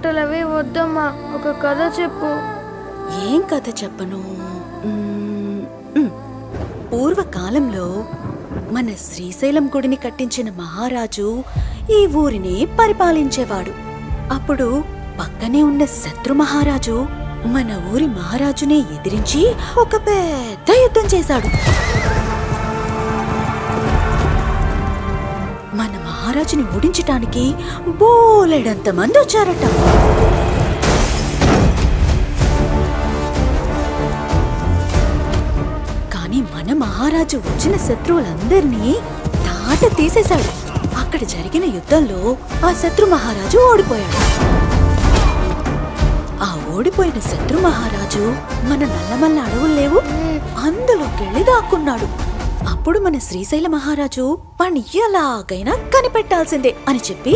మాటలవి వద్దమ్మా, ఒక కథ చెప్పు. ఏం కథ చెప్పను? పూర్వకాలంలో మన శ్రీశైలం గుడిని కట్టించిన మహారాజు ఈ ఊరిని పరిపాలించేవాడు. అప్పుడు పక్కనే ఉన్న శత్రు మహారాజు మన ఊరి మహారాజునే ఎదిరించి ఒక పెద్ద యుద్ధం చేశాడు. మన మహారాజుని ఓడించటానికి బోలెడంత మంది వచ్చారట. కానీ మన మహారాజు వచ్చిన శత్రువులందరినీ తాట తీసేశాడు. అక్కడ జరిగిన యుద్ధంలో ఆ శత్రు మహారాజు ఓడిపోయాడు. ఆ ఓడిపోయిన శత్రు మహారాజు మన నల్లమల్ల అడవులు లేవు, అందులోకెళ్ళి దాక్కున్నాడు. అప్పుడు మన శ్రీశైల మహారాజు వాణ్ణి ఎలాగైనా కనిపెట్టాల్సిందే అని చెప్పి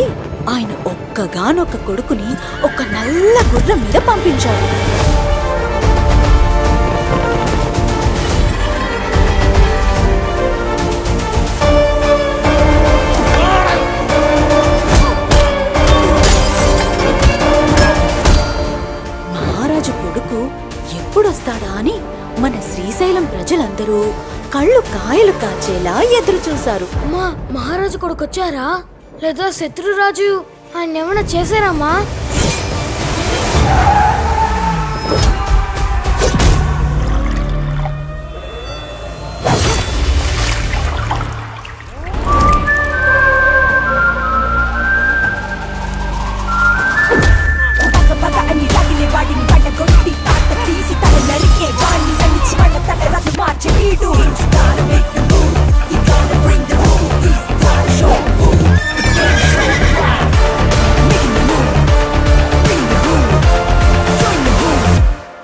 ఆయన ఒక్కగానొక్క కొడుకుని ఒక నల్ల గుర్రం మీద పంపించాడు. మహారాజు కొడుకు ఎప్పుడొస్తాడా అని మన శ్రీశైలం ప్రజలందరూ కళ్ళు కాయలు కాచేలా ఎదురు చూశారు. అమ్మా, మహారాజు కొడుకు వచ్చారా? లేదా శత్రురాజు ఆయన ఏమైనా చేశారమ్మా?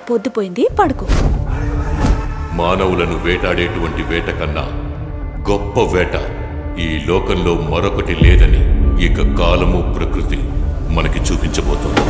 పొద్దుపోయింది, పడుకో. మానవులను వేటాడేటువంటి వేట కన్నా గొప్ప వేట ఈ లోకంలో మరొకటి లేదని ఇక కాలము ప్రకృతి మనకి చూపించబోతోంది.